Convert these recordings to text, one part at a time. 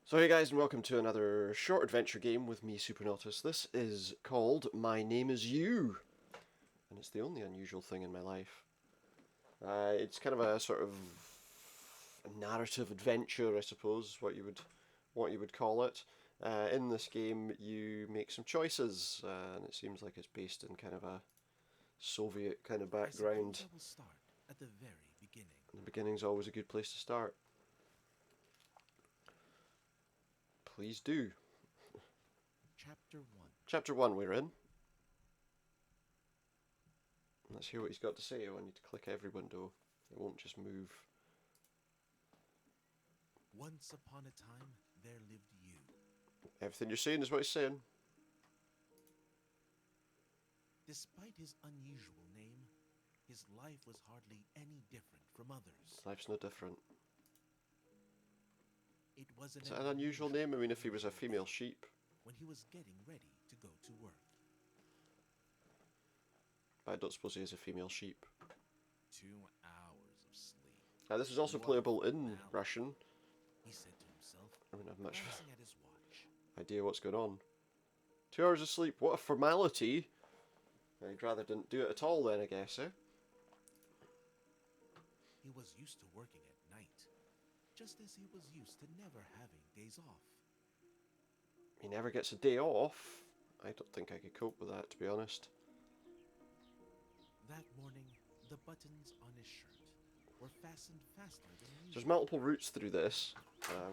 So hey guys, and welcome to another short adventure game with me, Supernautus. This is called My Name Is You, and it's the only unusual thing in my life. It's kind of a sort of a narrative adventure, I suppose, what you would call it. In this game, you make some choices, and it seems like it's based in kind of a Soviet kind of background. I will start at the very beginning. And the beginning's always a good place to start. Please do. Chapter 1. Chapter 1 we're in. Let's hear what he's got to say. Oh, I need to click every window. It won't just move. Once upon a time, there lived you. Everything you're saying is what he's saying. Despite his unusual name, his life was hardly any different from others. Life's no different. It was Is that an unusual name? I mean, if he was a female sheep. When he was getting ready to go to work. But I don't suppose he is a female sheep. 2 hours of sleep. This is also playable in Russian. He said to himself, I wouldn't have much glancing at his watch. idea what's going on. 2 hours of sleep, what a formality! I'd rather didn't do it at all then, I guess, eh? He was used to working at night, just as he was used to never having days off. He never gets a day off. I don't think I could cope with that, to be honest. That morning, the buttons on his shirt were fastened faster than usual. There's multiple routes through this.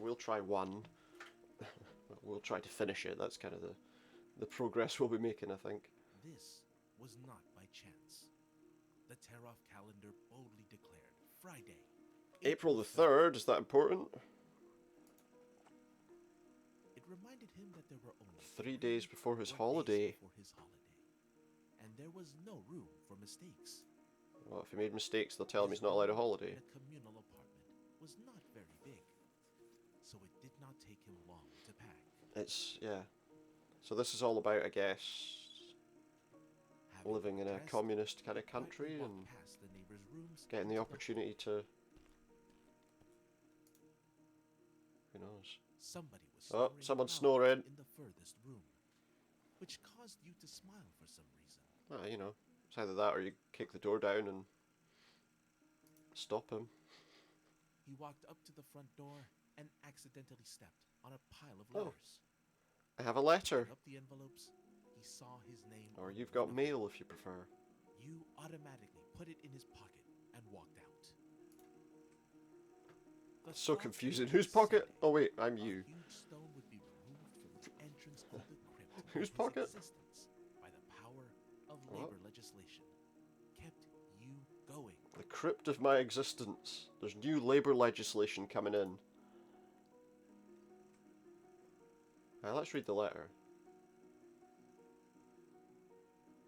We'll try one. We'll try to finish it. That's kind of the progress we'll be making, I think. This was not by chance. The tear-off calendar boldly declared Friday, April the 3rd, is that important? It reminded him that there were only 3 days before his days holiday. before his holiday, and there was no room for mistakes. Well, if he made mistakes, they'll tell him he's not allowed a holiday. The communal apartment was not very big, so it did not take him long to pack. Yeah. So this is all about, I guess, Having living in a dressed, communist kind of he quietly country walked and past the neighbors' rooms getting the into opportunity to... Who knows? Somebody was Oh, snoring someone's loudly snoring. in the furthest room, which caused you to smile for some reason. You know, it's either that or you kick the door down and stop him. He walked up to the front door and accidentally stepped on a pile of Oh. letters. I have a letter. Picking up the envelopes, he saw his name. Or on you've one got of them. mail if you prefer. You automatically put it in his pocket and walked out. The So thought confusing. made Whose him pocket? sigh. Oh wait, I'm A you. huge stone would be removed from the entrance of the crypt. Whose of pocket? His existence by the power of What? labor legislation kept you going. The crypt of my existence. There's new labour legislation coming in. Let's read the letter.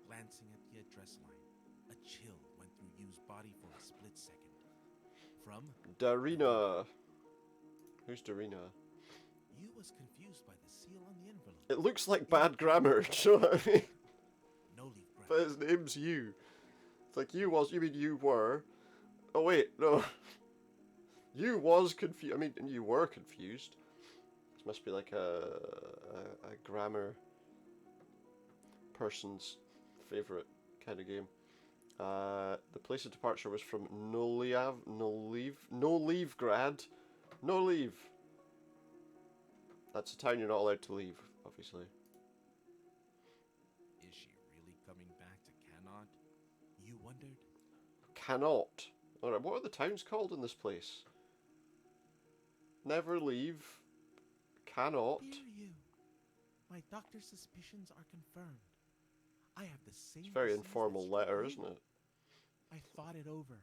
Glancing at the address line, a chill went through Yu's body for a split second. From Darina. Who's Darina? Yu was confused by the seal on the envelope. It looks like bad grammar, do you know what I mean? No leaf grant. But his name's you. It's like you was, you mean you were. Oh wait, no. You was confused. I mean, you were confused. This must be like a grammar person's favourite kind of game. The place of departure was from Nolivgrad. No leave. That's a town you're not allowed to leave, obviously. Is she really coming back to Cannot? You wondered. Cannot. Alright, what are the towns called in this place? Never leave. Cannot. Dear you, my doctor's suspicions are confirmed. I have the same. It's a very disease informal that letter, you. isn't it? I thought it over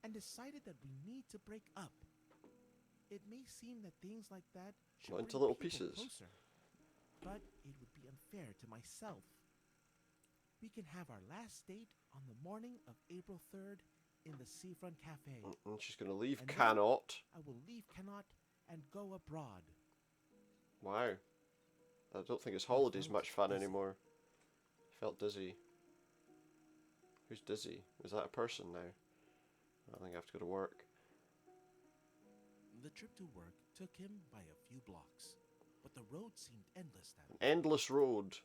and decided that we need to break up. It may seem that things like that should Not into bring little people pieces. closer, but it would be unfair to myself. We can have our last date on the morning of April 3rd in the Seafront Cafe. And she's going to leave And then Cannot. I will leave Cannot and go abroad. Wow. I don't think his holiday's felt much fun dizzy. anymore. He felt dizzy. Who's dizzy? Is that a person now? I think I have to go to work. The trip to work took him by a few blocks, but the road seemed endless that An endless road.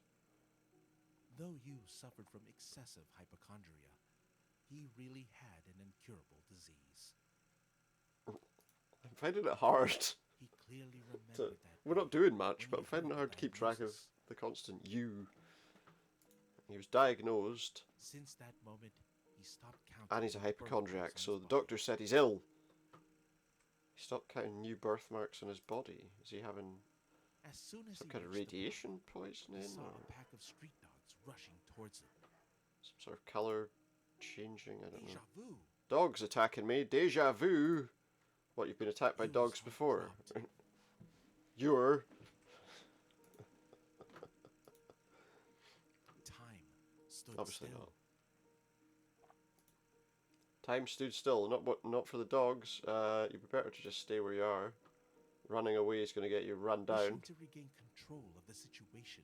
though Yu suffered from excessive hypochondria, he really had an incurable disease. I'm finding it hard. He clearly to, remembered that we're day not doing much, when but he I'm finding it heard hard the to keep track of diagnosis. the constant you. He was diagnosed, Since that moment, he stopped counting and he's a new birthmarks hypochondriac, on so his the body. doctor said he's ill. He stopped counting new birthmarks on his body. Is he having As soon as some he kind of reached the radiation park, he poisoning, saw or a pack of street dogs rushing towards him. some sort of colour changing? I don't know. Deja vu. Dogs attacking me. Deja vu. What, you've been attacked by Yu's dogs heart before? dropped. You're... Time stood Obviously still. not. Time stood still. Not for the dogs. You'd be better to just stay where you are. Running away is going to get you run down. Wishing to regain control of the situation,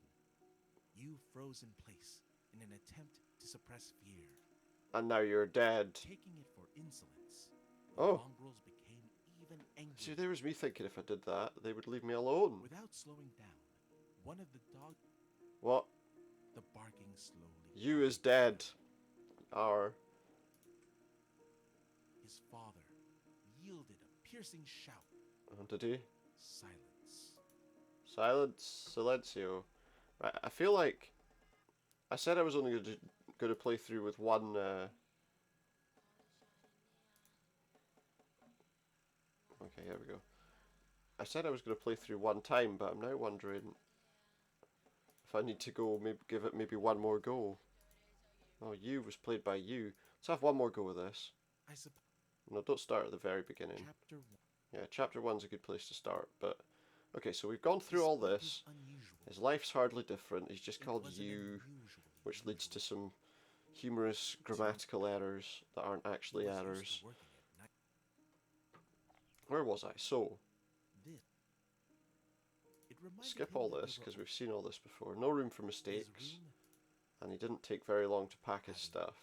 Yu froze in place in an attempt to suppress fear. And now you're dead. Taking it for insolence, the Oh. mongrels became even angrier. See, there was me thinking if I did that, they would leave me alone. Without slowing down, one of the dogs, What? the barking slowly. You is dead. R. His father yielded a piercing shout. Did he? Silence. Silence. Silencio. Right, I feel like I said I was only going to play through with one. Okay, here we go. I said I was going to play through one time, but I'm now wondering if I need to go, maybe give it maybe one more go. Oh, you was played by you. Let's have one more go with this. I suppose. No, don't start at the very beginning. Chapter 1. Yeah, chapter 1's a good place to start, but... Okay, so we've gone through all this. His life's hardly different. He's just called you, which leads to some humorous grammatical errors that aren't actually errors. Where was I? So, skip all this, because we've seen all this before. No room for mistakes. And he didn't take very long to pack his stuff.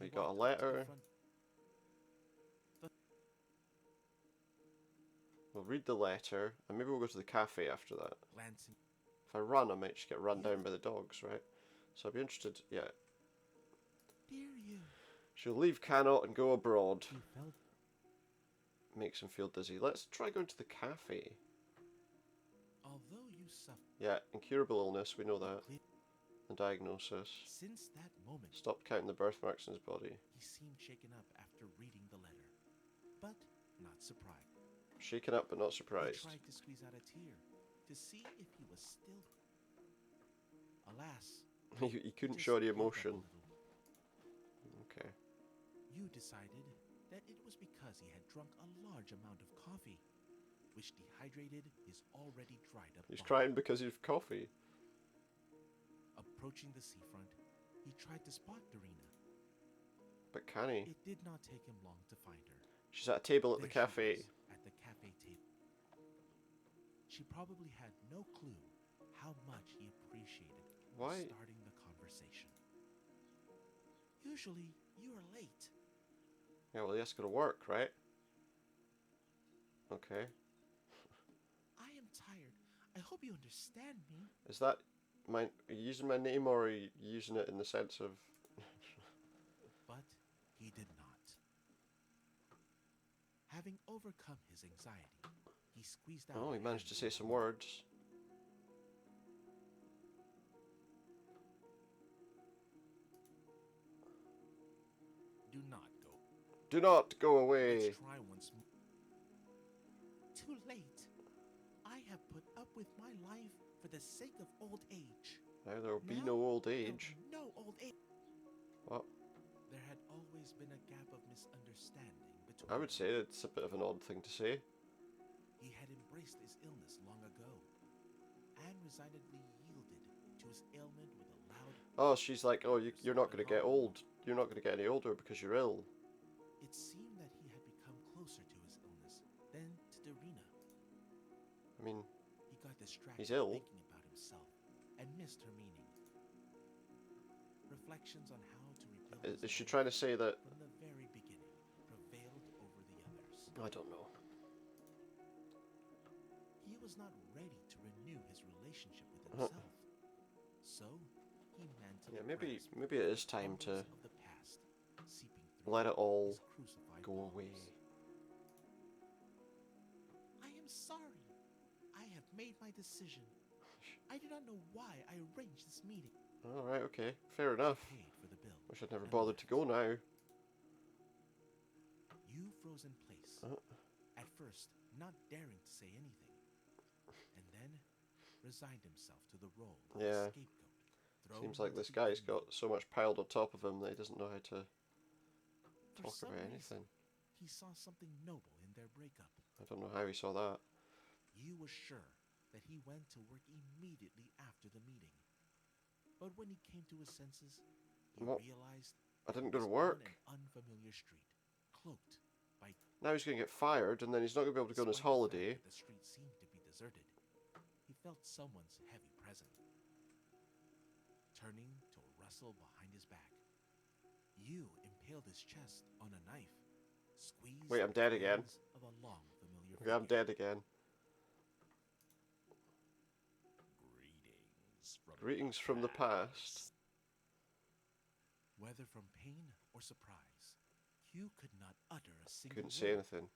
We got a letter. We'll read the letter, and maybe we'll go to the cafe after that. If I run, I might just get run down by the dogs, right? So I'd be interested, yeah. Dear you. She'll leave Cannot and go abroad. Makes him feel dizzy. Let's try going to the cafe. Although you suffer. Yeah, incurable illness, we know that. The diagnosis. Since that moment, Stopped counting the birthmarks in his body. he seemed shaken up after reading the letter, but not surprised. Shaken up but not surprised. He tried to squeeze out a tear to see if he was still. Alas, he couldn't just show any gave up a emotion. little. Okay. You decided that it was because he had drunk a large amount of coffee, which dehydrated his already dried up He's body. crying because of coffee. Approaching the seafront, he tried to spot Dorina. But can he? It did not take him long to find her. She's at a table at the There she cafe. was, at the cafe table. She probably had no clue how much he appreciated Why? starting the conversation. Usually, you are late. Yeah, well, he has to go to work, right? Okay. I am tired. I hope you understand me. Is that are you using my name, or are you using it in the sense of... But he did not. Having overcome his anxiety, he squeezed out. Oh, he a managed to say handful some of words. Do not go. Do not go away. Let's try once more. Too late. I have put up with my life for the sake of old age. Now there will be Now, no old there will age. be no old age. What? There had always been a gap of misunderstanding between I would say it's a bit of an odd thing to say. He had embraced his illness long ago, and resignedly yielded to his ailment with a loud... Oh, she's like, oh, you're not going to get old. You're not going to get any older because you're ill. It seemed that he had become closer to his illness than to Dorina. I mean, He got distracted He's ill. thinking about himself and missed her meaning. Reflections on how to rebuild his is she life trying to say that from the very beginning I don't know. He was not ready to renew his relationship with Uh-huh. himself. So, he mentally Yeah, grasped maybe it is time to echoes of the past, seeping through let it all his crucified go walls. away. I am sorry. I have made my decision. I do not know why I arranged this meeting. Alright, okay. Fair enough. She paid for the bill. Wish I'd never and bothered to left. go now. You froze in place, Uh, at first not daring to say anything, and then resigned himself to the role of Yeah. the scapegoat. Thrown Seems like into this the guy's unknown. got so much piled on top of him that he doesn't know how to For talk some about reason, anything. he saw something noble in their breakup. I don't know how he saw that. You was sure that he went to work immediately after the meeting. But when he came to his senses, he What? realized I didn't go he to was work. on an unfamiliar street, cloaked by Now he's going to get fired, and then he's not going to be able to go on his despite the fact holiday. that the street seemed to be deserted. He felt someone's heavy presence, turning to a rustle behind his back. You impaled his chest on a knife, squeezed Wait, I'm dead the again. hands of a long familiar Okay, I'm figure. dead again. Greetings from the past. Whether from pain or surprise, Hugh could not utter a single Couldn't word. say anything.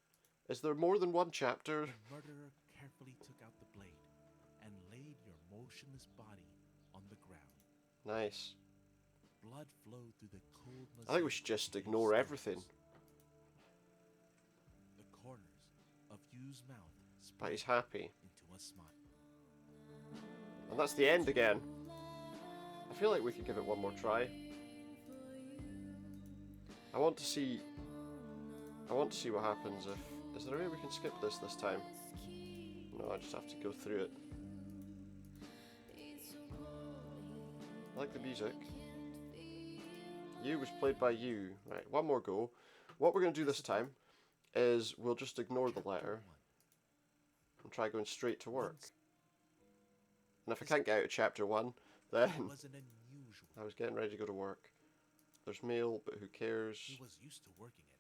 Is there more than one chapter? The murderer carefully took out the blade and laid your motionless body on the ground. Nice. Blood flowed through the cold I think we mosaic should just of his ignore stones. everything. The corners of Hugh's mouth But split he's happy. into a smile. And that's the end again. I feel like we could give it one more try. I want to see what happens if... Is there a way we can skip this time? No, I just have to go through it. I like the music. You was played by you. Right, one more go. What we're going to do this time is we'll just ignore the letter and try going straight to work. And if I can't get out of chapter 1, then It was an unusual. I was getting ready to go to work. There's mail, but who cares? He was used to working at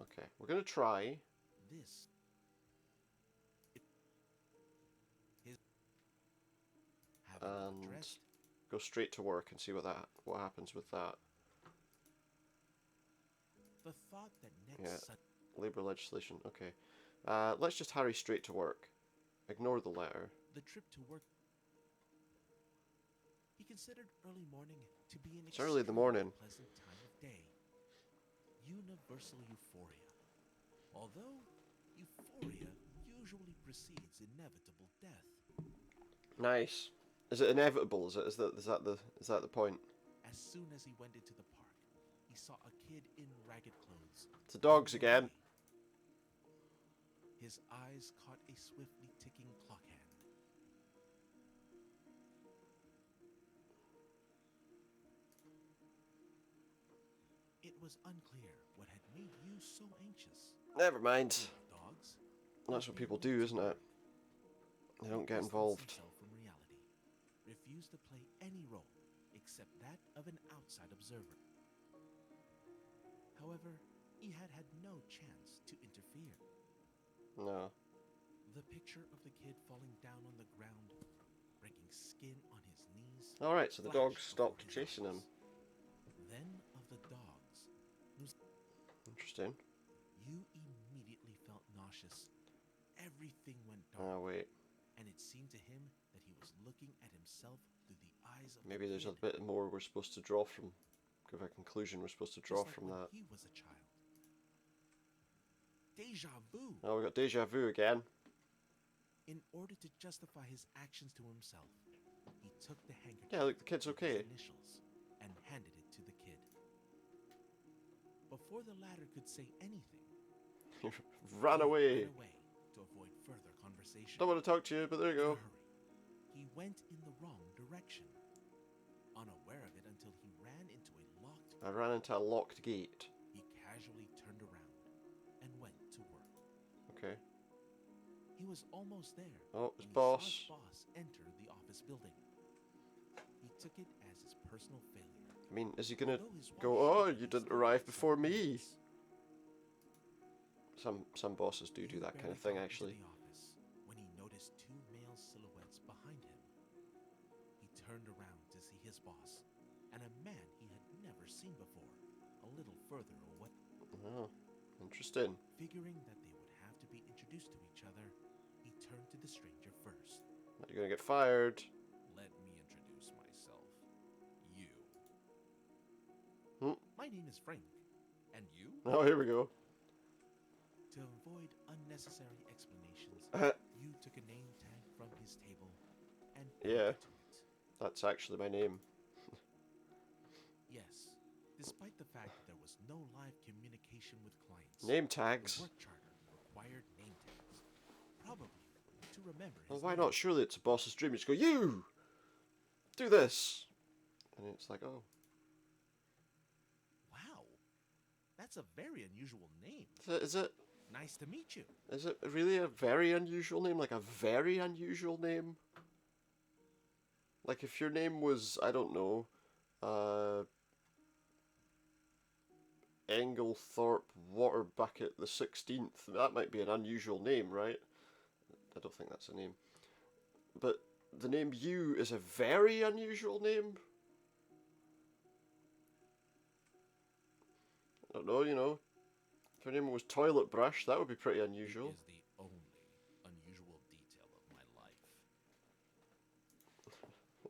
Okay, we're going to try. this. His having And addressed go straight to work and see what happens with that. the thought that next Yeah. Sunday Labour legislation. Okay. Let's just hurry straight to work. Ignore the letter. the trip to work. He considered early morning to be an It's early in the extremely morning. pleasant time of day. Universal euphoria. Although euphoria usually precedes inevitable death. Nice. Is it inevitable? Is that the point? As soon as he went into the park, he saw a kid in ragged clothes. It's the dogs running again. away. His eyes caught a swiftly ticking clock hand. It was unclear what had made you so anxious. Never mind. Dogs? That's what people do, isn't it? They don't get Distanced involved. himself from reality, refused to play any role except that of an outside observer. However, he had had no chance to interfere. No. The picture of the kid falling down on the ground, breaking skin on his knees. Alright, so the dogs flashed before stopped his chasing him. eyes. Then of the dogs, Interesting. you immediately felt nauseous. Everything went dark, Oh, wait. and it seemed to him that he was looking at himself through the eyes of Maybe the there's a kid, bit more we're supposed to draw from. Give a conclusion we're supposed to draw just like from when that. he was a child. Deja vu. Oh, we got deja vu again. In order to justify his actions to himself, he took the handkerchief Yeah, look, the kid's with his okay. initials and handed it to the kid. Before the latter could say anything, Ran he away. ran away to avoid further conversation. Don't want to talk to you, but there you In a go. hurry, he went in the wrong direction, unaware of it until he ran into a locked. I ran into a locked gate. He casually turned around and went to work. Okay. He was almost there. Oh, his when he boss. saw his boss enter the office building. He took it as his personal failure. I mean, is he gonna Although his wife go, should oh, have you been didn't arrive some before me? moments. Some bosses do You that kind barely of thing, got into actually. the office when he noticed two male silhouettes behind him. He turned around to see his boss and a man he had never seen before, a little further away. Oh, interesting. Figuring that they would have to be introduced to each other, he turned to the stranger first. You're gonna get fired. Let me introduce myself. You. Hmm. My name is Frank. And you? Oh, here we go. To avoid unnecessary explanations, you took a name tag from his table and Yeah. pointed to it. That's actually my name. Yes, despite the fact that there was no live communication with clients, Name the tags. work charter required name tags, probably to remember Well, his why name. not? Surely it's a boss's dream. You just go, you do this, and it's like, oh, Wow, that's a very unusual name. is it? Nice to meet you. Is it really a very unusual name? Like a very unusual name? Like if your name was, I don't know, Englethorpe Water Bucket the 16th, that might be an unusual name, right? I don't think that's a name. But the name you is a very unusual name? I don't know, you know. If your name was Toilet Brush, that would be pretty unusual. It is the only unusual detail of my life.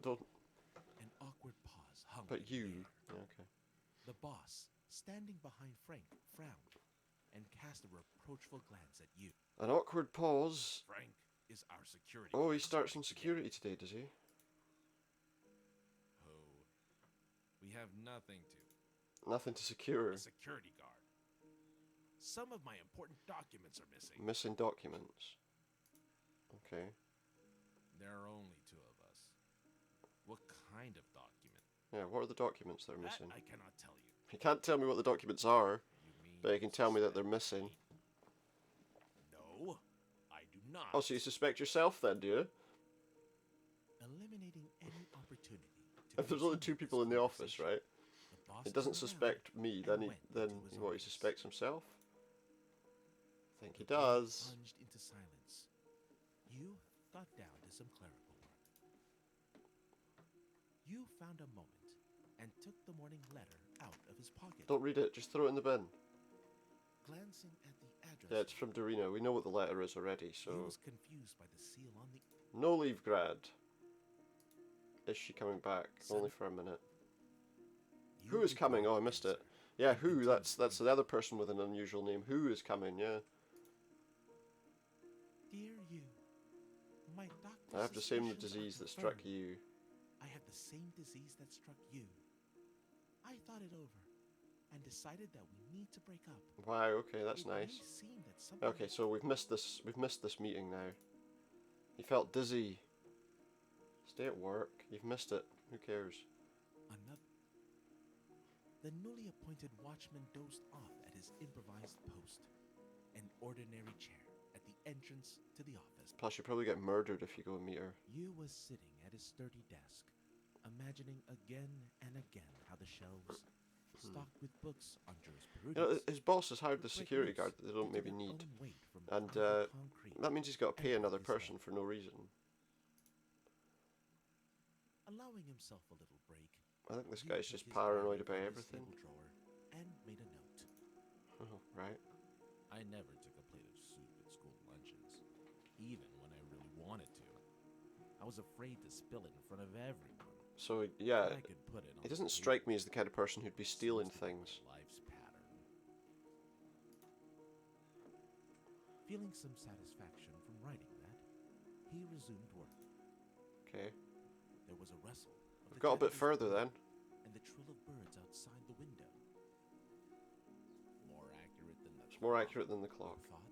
Don't. An awkward pause hung in But the you. air. Yeah, okay. The boss, standing behind Frank, frowned and cast a reproachful glance at you. An awkward pause. Frank is our security Oh, guard he starts in starting security today, does he? Oh, we have nothing to. Nothing to secure. A security guard. Some of my important documents are missing. Missing documents. Okay. There are only two of us. What kind of document? Yeah, what are the documents that are That missing? I cannot tell you. You can't tell me what the documents are, You mean but you can tell me that they're suspect missing. me? No, I do not. Oh, so you suspect yourself then, do you? Eliminating any opportunity to If there's only two continue people this in the office, conversation, right? the boss He doesn't turned around suspect me, and then went into his what, he office. suspects himself? I think he The room does. plunged into silence. You got down to some clerical work. You found a moment and took the morning letter out of his pocket. Don't read it, just throw it in the bin. Glancing at the address, Yeah, it's from Dorina. We know what the letter is already, he so... was confused by the seal on the. No leave, grad. Is she coming back? Son- Only for a minute. You Who is did coming? not Oh, I missed it. answer. Yeah, and who? continued That's to the other person with an unusual name. Who is coming? Yeah. Dear you, my doctor. I have the same suspicions are disease that struck confirmed. you. I have the same disease that struck you. I thought it over and decided that we need to break up. Wow. Okay, that's It may nice. seem that something Okay, so we've missed this. We've missed this meeting now. He felt dizzy. Stay at work. You've missed it. Who cares? Another. The newly appointed watchman dozed off at his improvised post, an ordinary chair at the entrance to the office. Plus, you'll probably get murdered if you go and meet her. Yu was sitting at his sturdy desk, imagining again and again how the shelves, stocked with books on You know, jurisprudence, his boss has hired the would break security loose guard that they don't into maybe their need, own weight from and out of concrete, that means he's got to pay and another his way. person for no reason. Allowing himself a little break, I think this Yu guy's took just his paranoid diary about from his everything. table drawer and made a note. Oh, right. I never took a plate of soup at school lunches, even when I really wanted to. I was afraid to spill it in front of everyone. So yeah, but I could put it on he the doesn't table. strike me as the kind of person who'd be stealing Seems to be my things. life's pattern. Feeling some satisfaction from writing that, he resumed work. Okay. There was a rustle of We've the got a bit janitor's further broom then. and the trill of birds outside the window. More accurate than the It's more clock, accurate than the he clock. thought.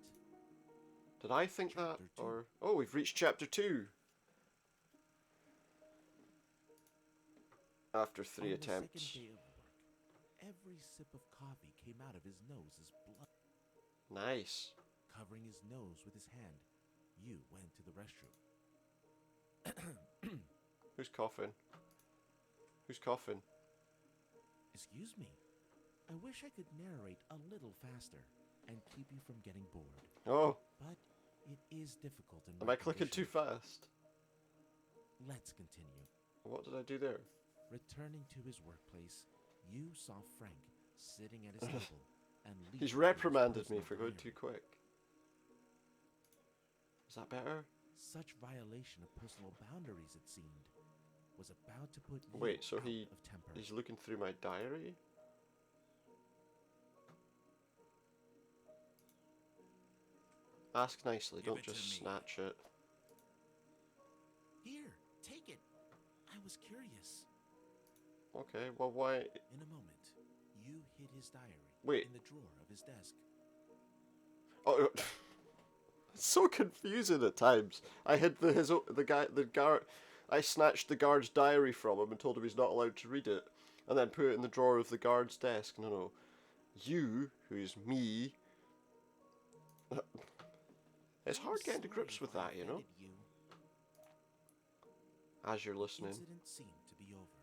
Did I think that? Chapter two. Or oh, we've reached chapter 2. After 3 On attempts. the second day of work, every sip of coffee came out of his nose as blood. Nice. Covering his nose with his hand, Yu went to the restroom. Who's coughing? Who's coughing? Excuse me. I wish I could narrate a little faster and keep you from getting bored. Oh, But it is difficult in am my I clicking too condition. fast? Let's continue. What did I do there? Returning to his workplace, you saw Frank sitting at his table and He's leafing through his reprimanded me personal for going diary. too quick. Is that better? Such violation of personal boundaries, it seemed, was about to put you Wait, so out of temper. he's looking through my diary? Ask nicely, Give don't it to just me. snatch it. Here, take it. I was curious. Okay, well why... In a moment, you hid his diary Wait. in the drawer of his desk. Oh, it's so confusing at times. I hid the guard. I snatched the guard's diary from him and told him he's not allowed to read it, and then put it in the drawer of the guard's desk. No, you, who's me. It's I'm hard getting to sorry grips if with I that, you know. offended you. As you're The listening. incident seemed to be over,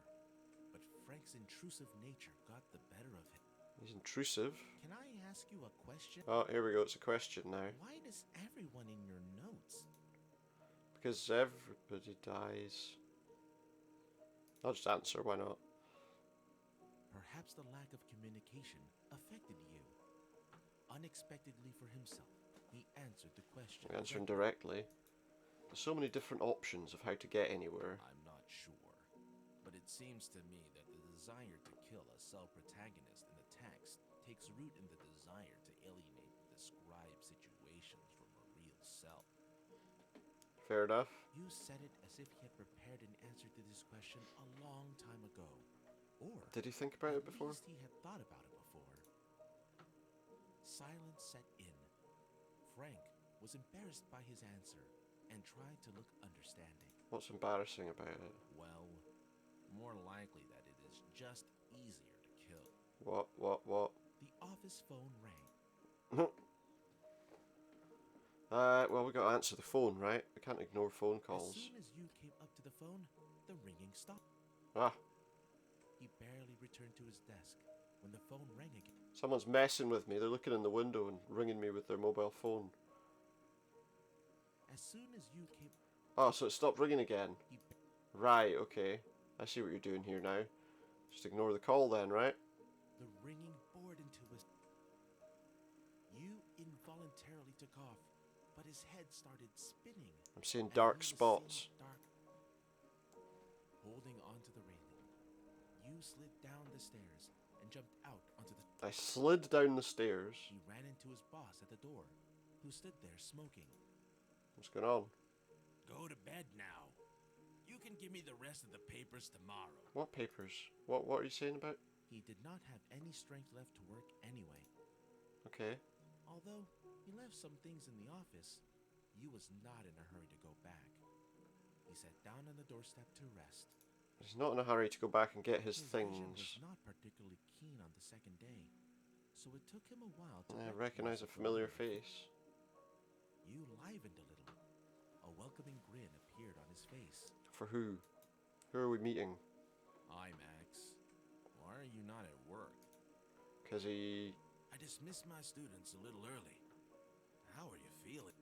but Frank's intrusive nature got the better of him. He's intrusive. Can I ask you a question? Oh, here we go. It's a question now. Why does everyone in your notes? Because everybody dies. I'll just answer. Why not? Perhaps the lack of communication affected you. Unexpectedly for himself, he answered the question. Answering directly. There's so many different options of how to get anywhere. I'm not sure, but it seems to me that the desire to kill a cell protagonist in the text takes root in the desire to alienate the described situations from a real self. Fair enough. You said it as if he had prepared an answer to this question a long time ago. Or Did he think about it at before? least he had thought about it before. Silence set in. Frank was embarrassed by his answer and tried to look understanding. What's embarrassing about it? Well, more likely that it is just easier to kill. What? The office phone rang. Well, we gotta answer the phone, right? We can't ignore phone As calls. soon as you came up to the phone, the ringing stopped. Ah, He barely returned to his desk when the phone rang again. someone's messing with me. They're looking in the window and ringing me with their mobile phone. As soon as you came, Oh, so it stopped ringing again. he Right, okay. I see what you're doing here now. Just ignore the call then, right? the ringing bored into his. You involuntarily took off, but his head started spinning. I'm seeing and dark he was spots. seeing dark. Holding onto the railing, you slid down the stairs and jumped out onto the. I slid down the stairs. He ran into his boss at the door, who stood there smoking. What's going on? Go to bed now. You can give me the rest of the papers tomorrow. What papers? What are you saying about? He did not have any strength left to work anyway. Okay. Although he left some things in the office, he was not in a hurry to go back. He sat down on the doorstep to rest. He's not in a hurry to go back and get his Vision things. was not particularly keen on the second day, so it took him a while to I recognize a familiar face. You livened a little. A welcoming grin appeared on his face. For who? Who are we meeting? Hi, Max. Why are you not at work? Because he... I dismissed my students a little early. How are you feeling?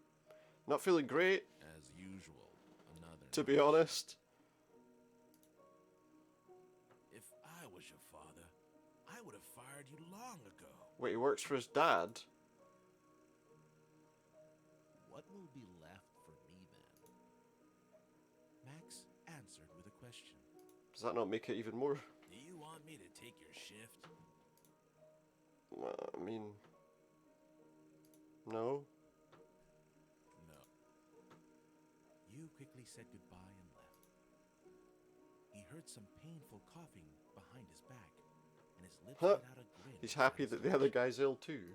Not feeling great, As usual, another to be night. honest. If I was your father, I would have fired you long ago. Wait, he works for his dad? What will be left for me then? Max answered with a question. Does that not make it even more... Do you want me to take your shift? I mean... No? No. You quickly said goodbye and left. He heard some painful coughing behind his back, and his lips Huh. let out a grin. He's of happy that the other satisfaction. guy's ill too.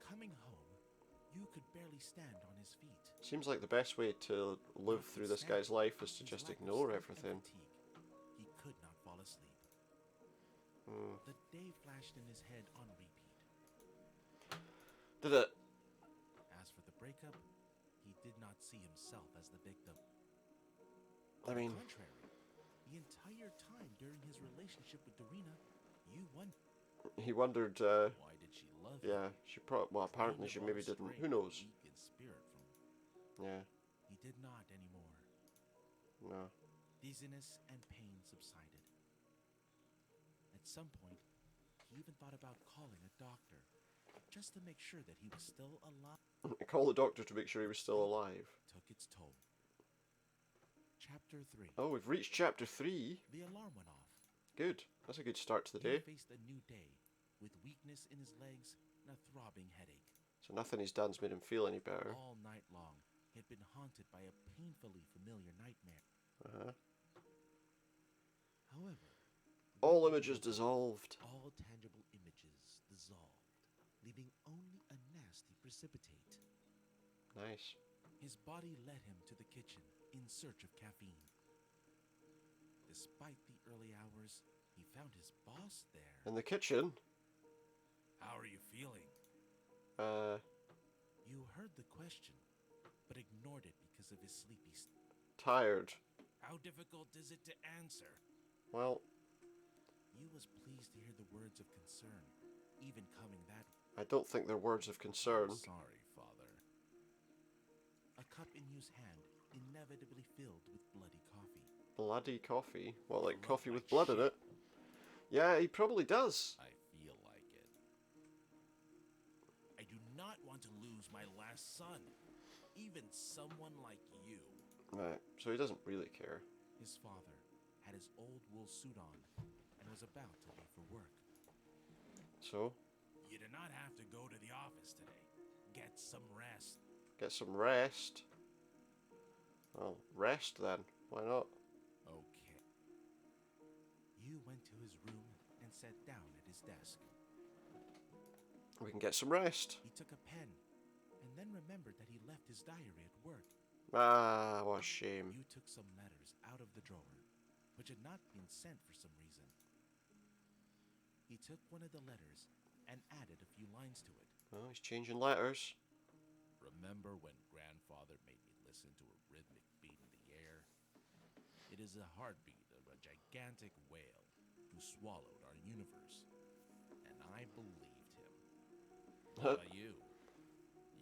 Coming home, you could barely stand on his feet. Seems like the best way to live through this guy's life is to His just lack of ignore sleep and everything. fatigue, he could not fall asleep. Hmm. The day flashed in his head on repeat. Did it? As for the breakup, he did not see himself as the victim. I On mean... the contrary, the entire time during his relationship with Dorina, you wondered, He wondered, why did she love love Yeah, him. she probably. Well, Drained apparently of she all maybe the didn't. strength Who and knows? weak in spirit from Yeah, he did not anymore. no. Dizziness and pain subsided. At some point, he even thought about calling a doctor, just to make sure that he was still alive. Call the doctor to make sure he was still Fate alive. took its toll. Chapter 3. Oh, we've reached chapter 3. The alarm went off. Good. That's a good start to the He day. faced a new day, with weakness in his legs and a throbbing headache. So nothing he's done's made him feel any better. All night long, he had been haunted by a painfully familiar nightmare. Uh-huh. However, All images dissolved. all tangible images dissolved, leaving only a nasty precipitate. Nice. His body led him to the kitchen in search of caffeine. Despite the early hours, he found his boss there. In the kitchen. How are you feeling? You heard the question, but ignored it because of his sleepy Tired. How difficult is it to answer? Well, Yu was pleased to hear the words of concern, even coming that I don't think they're words of concern. Sorry, Father. A cup in Yu's hand inevitably filled with bloody coffee. Bloody coffee? What, like Look coffee like with blood in shit. it? Yeah, he probably does. I feel like it. I do not want to lose my last son, even someone like you. Right, so he doesn't really care. His father had his old wool suit on and was about to leave for work. So, You do not have to go to the office today. Get some rest. get some rest. Well, rest then. Why not? Okay. Yu went to his room and sat down at his desk. We can get some rest. He took a pen and then remembered that he left his diary at work. Ah, what a shame. Yu took some letters out of the drawer, which had not been sent for some reason. He took one of the letters and added a few lines to it. Well, he's changing letters. Remember when grandfather made me listen to a rhythmic beat in the air? It is the heartbeat of a gigantic whale who swallowed our universe. And I believed him. What about you?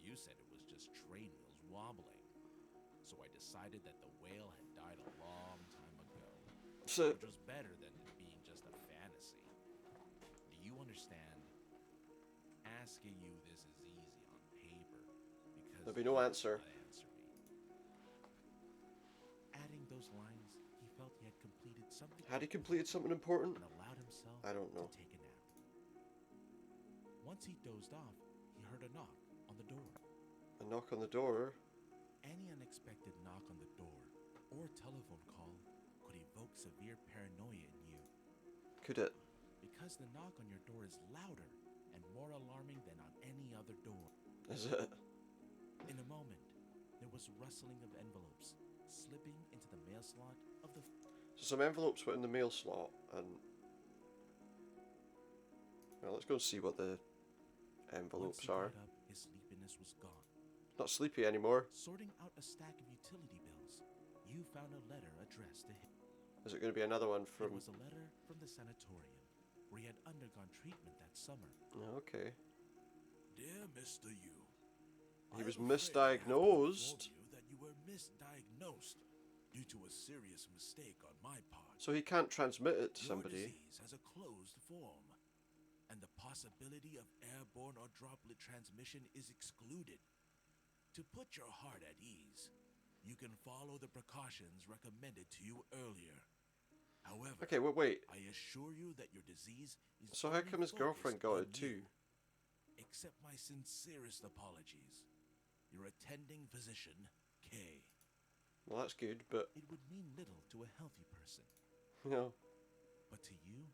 You said it was just train wheels wobbling. So I decided that the whale had died a long time ago. So, Which was better than it being just a fantasy. Do you understand? Asking you this is easy on paper because there'll be no you answer. will not answer me. Adding those lines, he felt he had completed something Had he completed something important? and allowed himself I don't know. to take a nap. Once he dozed off, he heard a knock on the door. A knock on the door. Any unexpected knock on the door or telephone call could evoke severe paranoia in you. Could it? Because the knock on your door is louder and more alarming than on any other door. Is it? In a moment, there was rustling of envelopes slipping into the mail slot of the So some envelopes went in the mail slot, and well, let's go and see what the envelopes Once he are. got up, his sleepiness was gone. Not sleepy anymore. Sorting out a stack of utility bills, you found a letter addressed to him. Is it going to be another one It from? was a letter from the sanatorium, where he had undergone treatment that summer. Okay. Dear Mr. Yu, He I was am afraid I have to inform misdiagnosed. you that you were misdiagnosed due to a serious mistake on my part. So he can't transmit it to Your somebody. disease has a closed form, and the possibility of airborne or droplet transmission is excluded. To put your heart at ease, you can follow the precautions recommended to you earlier. However, Okay, wait. I assure you that your disease is So how only come his girlfriend got focused it on you. too? Accept my sincerest apologies. Your attending physician, K. Well, that's good, but It would mean little to a healthy person, you know. but to you,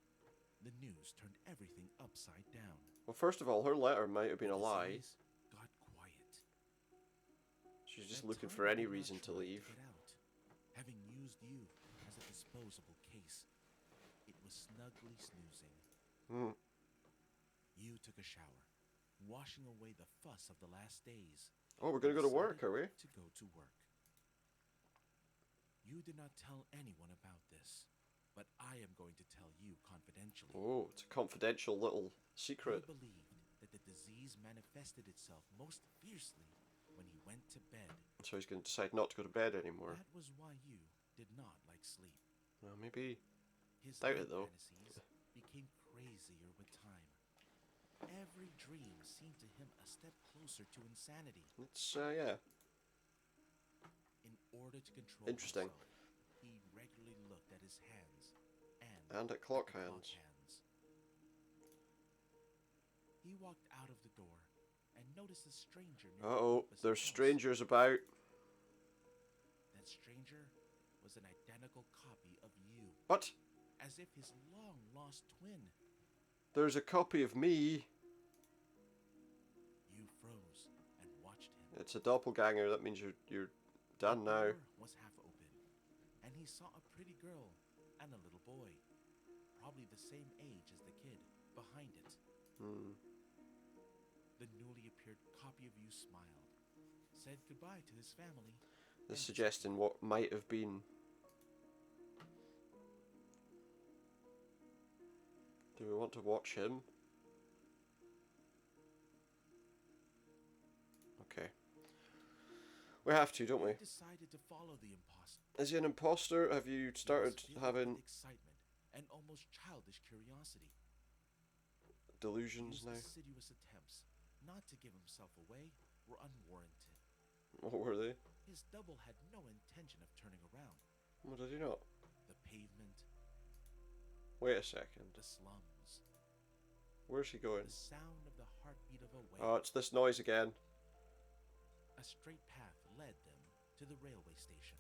the news turned everything upside down. Well, first of all, her letter might have been a The lie. disease got quiet. She's just That looking time for any did not reason to try leave. get out. Having used you as a disposable case, it was snugly snoozing. Hmm. You took a shower, washing away the fuss of the last days. Oh, we're gonna go to work, Decided are we? To go to work. You did not tell anyone about this, but I am going to tell you confidentially. Oh, it's a confidential little I secret. believed that the disease disease manifested itself most fiercely when he went to bed. So he's going to decide not to go to bed anymore. That was why you did not like sleep. Well, maybe. His Doubt night it, though. fantasies became crazier with time. Every dream seemed to him a step closer to insanity. It's, yeah. In order to control Interesting. himself, he regularly looked at his hands And at the clock clock hands. hands. He walked out of the door and noticed a stranger near the Uh-oh, opposite there's house. strangers about. That stranger was an identical copy of you, What? as if his long-lost twin. There's a copy of me. You froze and watched him. It's a doppelganger. That means you're done The now. door was half open, and he saw a pretty girl and a little boy, probably the same age as the kid, behind it. The newly appeared copy of you smiled, said goodbye to his family. This and suggesting what might have been. Do we want to watch him? Okay. We have to, don't we? decided to follow the imposter. Is he an imposter? Have you started He was filled having with excitement and almost childish curiosity. delusions His now? assiduous attempts not to give himself away were unwarranted. What were they? His double had no intention of turning around. What did he not? The pavement, Wait a second. the slums, Where's he going? the sound of the heartbeat of a wave. Oh, it's this noise again. A straight path led them to the railway station.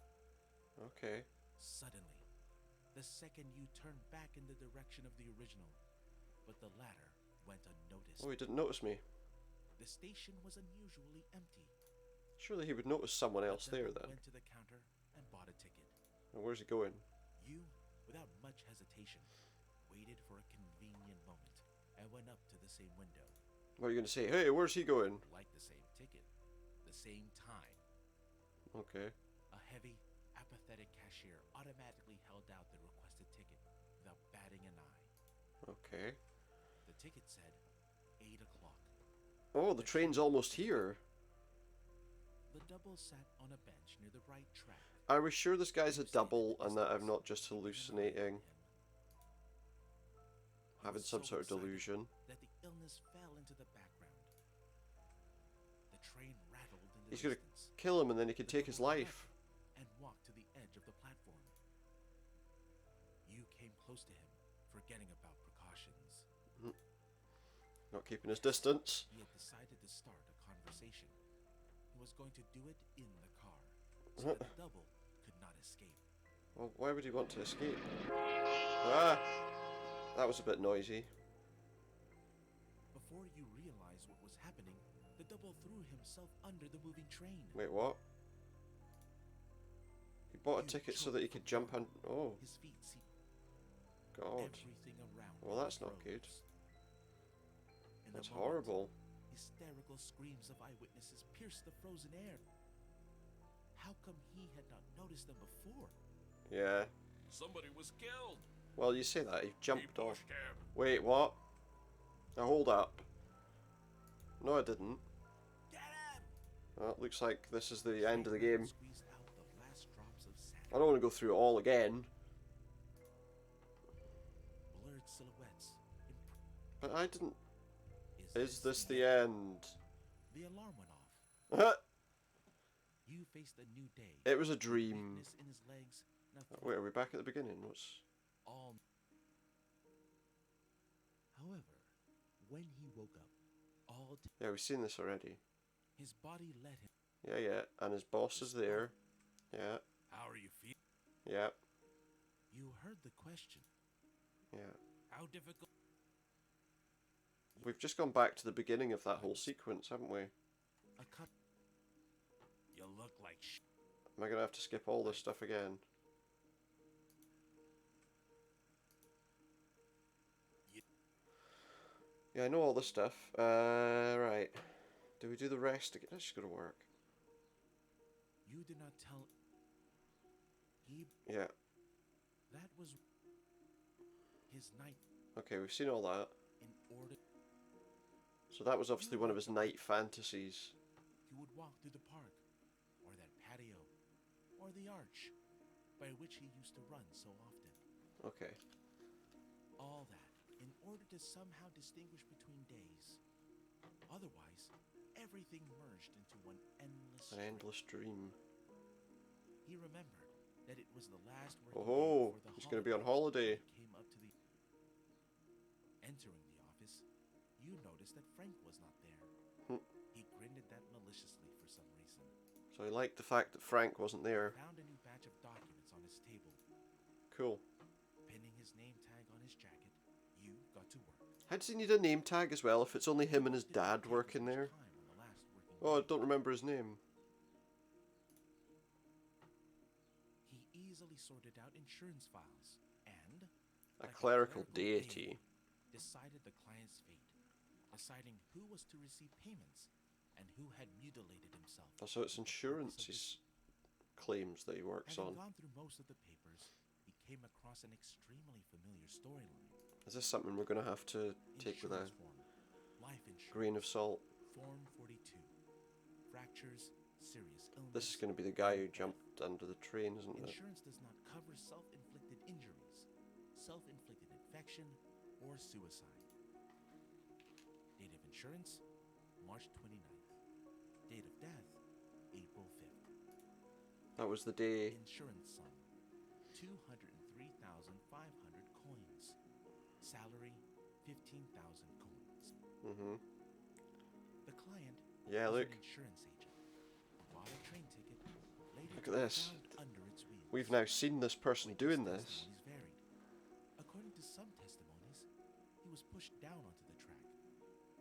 Okay. Suddenly, the second you turned back in the direction of the original, but the latter went unnoticed. Oh, he didn't notice me. The station was unusually empty. Surely he would notice someone else The there devil then. went to the counter and bought a ticket. And where's he going? You, without much hesitation, waited for a convenient moment and went up to the same window. What are you going to say? Hey, where's he going? Like the same ticket, the same time. Okay. A heavy, apathetic cashier automatically held out the requested ticket without batting an eye. Okay. The ticket said 8 o'clock. Oh, the train's almost here. The double sat on a bench near the right track. Are we sure this guy's a You stayed double at and that I'm distance, not just keeping an eye on hallucinating? him. He Having was some so sort of excited delusion? that the illness fell into the background. The train rattled in the He's gonna distance. kill him and then he could The take his double got life. up and walked to the edge of the platform. You came close to him, forgetting about precautions. Not keeping his distance. He had decided to start a conversation. He was going to do it in the car, so that the double could not escape. Well, why would he want to escape? Ah! That was a bit noisy. Before you realized what was happening, the double threw himself under the moving train. Wait, what? He bought a You ticket so choked that he from could jump on. horror. Oh, His feet seemed God. everything around. Well, him that's not good. froze. In That's a moment, horrible. hysterical screams of eyewitnesses pierced the frozen air. How come he had not noticed them before? Yeah. Somebody was killed. Well, you say that. He He jumped off. pushed him. Wait, what? Now hold up. No, I didn't. Get him! Well, it looks like this is the end of the game. Squeezed out the last drops of sand. I don't want to go through it all again. Blurred silhouettes. But I didn't. Is Is this the end? The alarm went off. It You faced a new day. was a dream. Weakness in his legs. Now Wait, are we back at the beginning? What's... all. However, when he woke up, Yeah, we've seen this already. his body led him. Yeah. And his boss is there. Yeah. How are you feeling? Yeah. You heard the question. Yeah. How difficult? We've just gone back to the beginning of that whole sequence, haven't we? A cut. You look like Am I going to have to skip all this stuff again? Yeah, I know all this stuff. Right. Do we do the rest again? That's just going to work. You did not tell. He. Yeah. That was his night Okay, we've seen all that. in order. So that was obviously one of his night fantasies. He would walk through the park, or that patio, or the arch, by which he used to run so often. Okay. All that in order to somehow distinguish between days. Otherwise, everything merged into one endless An endless dream. He remembered that it was the last working day Oh, before the he's going to be on holiday. holiday. He came up to the entering the office, you noticed that Frank was not there. He grinned at that maliciously for some reason. So he liked the fact that Frank wasn't there. Found a new batch of documents on his table. Cool. Pinning his name tag on his jacket, you got to work. How does he need a name tag as well if it's only him and his dad working there? Oh, I don't remember his name. He easily sorted out insurance files and, A like clerical deity. decided the client's fate, deciding who was to receive payments and who had mutilated himself. Oh, so it's insurance he's claims that he works Having on. gone through most of the papers, he came across an extremely familiar storyline. Is this something we're going to have to take with a Insurance form, life insurance, grain of salt? Form 42, fractures, serious illness. This is going to be the guy who jumped under the train, isn't it? Insurance does not cover self-inflicted injuries, self-inflicted infection, or suicide. Date of insurance, March 29th. Date of death, April 5th. That was the day. Insurance sum, 203,500 coins. Salary, 15,000 coins. Mm-hmm. The client Yeah, was look. an insurance agent. Bought a train ticket, later Look at this. found under its wheels. We've now seen this person doing this. Testimonies varied. According to some testimonies, he was pushed down onto the track.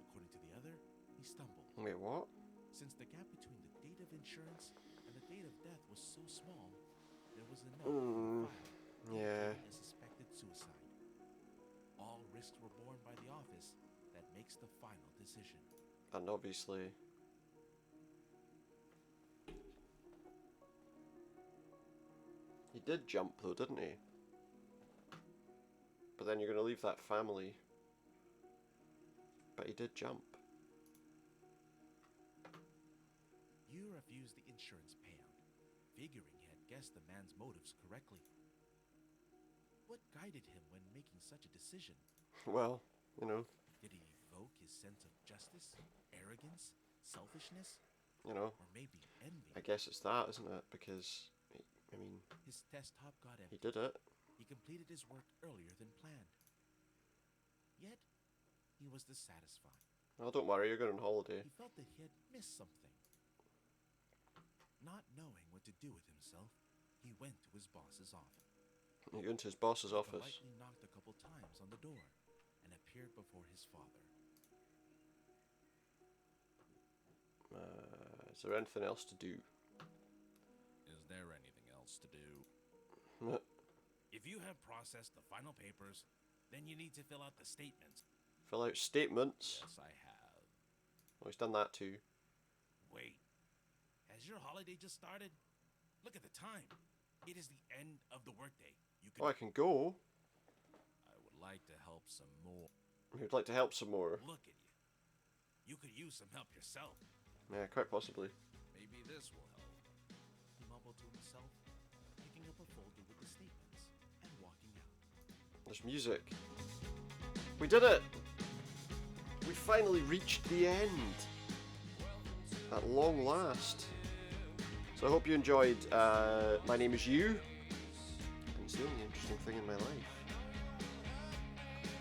According to the other, he stumbled. Wait, what? Since the gap between the date of insurance and the date of death was so small, there was a note on the file Yeah. indicating a suspected suicide. All risks were borne by the office that makes the final decision. And obviously... He did jump though, didn't he? But then you're going to leave that family. But he did jump. You refused the insurance payout, figuring he had guessed the man's motives correctly. What guided him when making such a decision? Well, you know, Did he evoke his sense of justice, arrogance, selfishness, you know, or maybe envy? I guess it's that, isn't it? Because, I mean, His desktop got he empty. did it. He completed his work earlier than planned. Yet, he was dissatisfied. Well, don't worry, you're going on holiday. He felt that he had missed something. Not knowing what to do with himself, he went to his boss's office. You go into his boss's office. Politely knocked a couple times on the door and appeared before his father. Is there anything else to do? Is there anything else to do? If you have processed the final papers, then you need to fill out the statements. Fill out statements. Yes, I have. Oh, he's done that too. Wait, has your holiday just started? Look at the time. It is the end of the workday. You can. Oh, I can go. I would like to help some more. You'd like to help some more. Look at you. You could use some help yourself. Yeah, quite possibly. Maybe this will help. He mumbled to himself, picking up a folder with the statements and walking out. There's music. We did it! We finally reached the end. At long last. So I hope you enjoyed My Name Is You. And it's the only interesting thing in my life.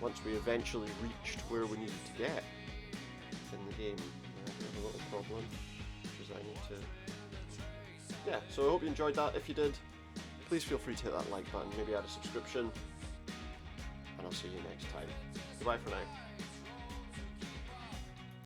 Once we eventually reached where we needed to get in the game, I have a little problem, which is I need to... Yeah, so I hope you enjoyed that. If you did, please feel free to hit that like button, maybe add a subscription, and I'll see you next time. Goodbye for now.